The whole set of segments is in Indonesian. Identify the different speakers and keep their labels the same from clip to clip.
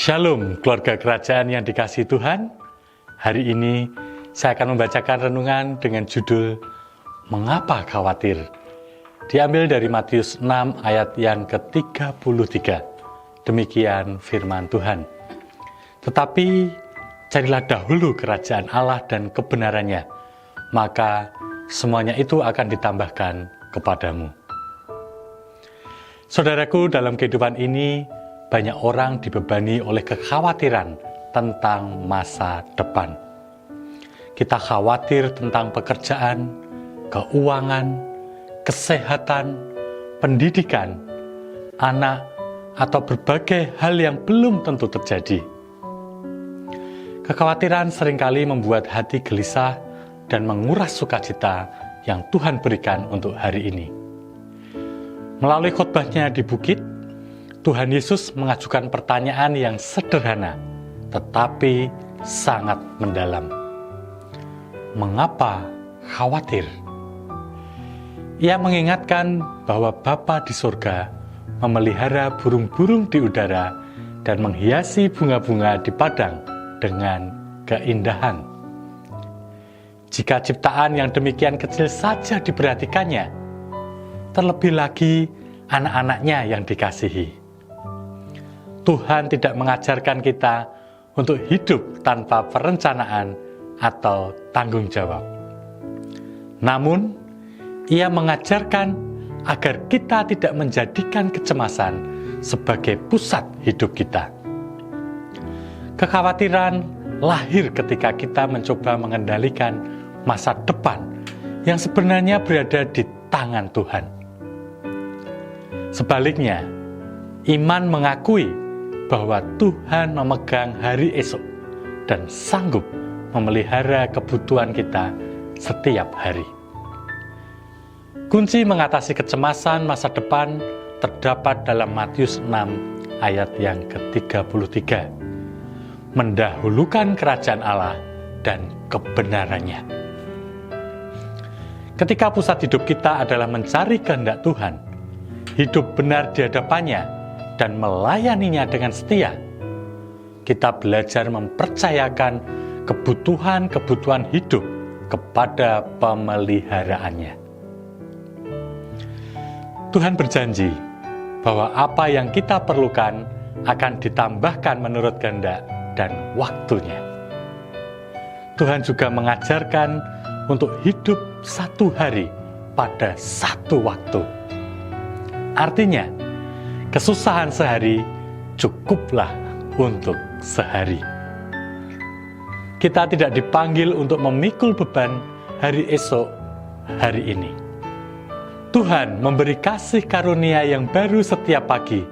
Speaker 1: Shalom, keluarga kerajaan yang dikasihi Tuhan. Hari ini saya akan membacakan renungan dengan judul Mengapa Khawatir? Diambil dari Matius 6 ayat yang ke-33. Demikian firman Tuhan. Tetapi carilah dahulu kerajaan Allah dan kebenarannya, maka semuanya itu akan ditambahkan kepadamu. Saudaraku, dalam kehidupan ini banyak orang dibebani oleh kekhawatiran tentang masa depan. Kita khawatir tentang pekerjaan, keuangan, kesehatan, pendidikan, anak, atau berbagai hal yang belum tentu terjadi. Kekhawatiran seringkali membuat hati gelisah dan menguras sukacita yang Tuhan berikan untuk hari ini. Melalui khotbahnya di bukit, Tuhan Yesus mengajukan pertanyaan yang sederhana, tetapi sangat mendalam. Mengapa khawatir? Ia mengingatkan bahwa Bapa di surga memelihara burung-burung di udara dan menghiasi bunga-bunga di padang dengan keindahan. Jika ciptaan yang demikian kecil saja diperhatikannya, terlebih lagi anak-anaknya yang dikasihi. Tuhan tidak mengajarkan kita untuk hidup tanpa perencanaan atau tanggung jawab. Namun, Ia mengajarkan agar kita tidak menjadikan kecemasan sebagai pusat hidup kita. Kekhawatiran lahir ketika kita mencoba mengendalikan masa depan yang sebenarnya berada di tangan Tuhan. Sebaliknya, iman mengakui bahwa Tuhan memegang hari esok dan sanggup memelihara kebutuhan kita setiap hari. Kunci mengatasi kecemasan masa depan terdapat dalam Matius 6 ayat yang ke-33. Mendahulukan kerajaan Allah dan kebenarannya. Ketika pusat hidup kita adalah mencari kehendak Tuhan, hidup benar di hadapannya, dan melayaninya dengan setia, kita belajar mempercayakan kebutuhan-kebutuhan hidup kepada pemeliharaannya. Tuhan berjanji bahwa apa yang kita perlukan akan ditambahkan menurut kehendak dan waktunya. Tuhan juga mengajarkan untuk hidup satu hari pada satu waktu. Artinya, kesusahan sehari cukuplah untuk sehari. Kita tidak dipanggil untuk memikul beban hari esok, hari ini. Tuhan memberi kasih karunia yang baru setiap pagi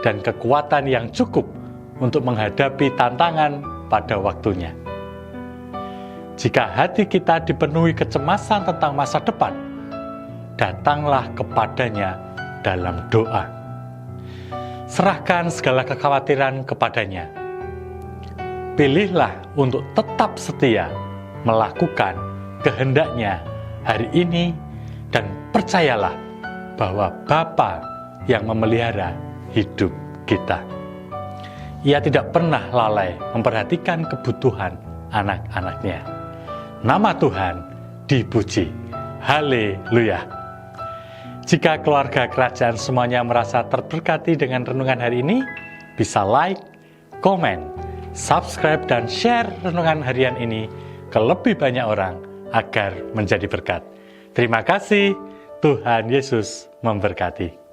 Speaker 1: dan kekuatan yang cukup untuk menghadapi tantangan pada waktunya. Jika hati kita dipenuhi kecemasan tentang masa depan, datanglah kepadanya dalam doa. Serahkan segala kekhawatiran kepadanya. Pilihlah untuk tetap setia melakukan kehendaknya hari ini dan percayalah bahwa Bapa yang memelihara hidup kita. Ia tidak pernah lalai memperhatikan kebutuhan anak-anaknya. Nama Tuhan dipuji. Haleluya. Jika keluarga kerajaan semuanya merasa terberkati dengan renungan hari ini, bisa like, komen, subscribe, dan share renungan harian ini ke lebih banyak orang agar menjadi berkat. Terima kasih, Tuhan Yesus memberkati.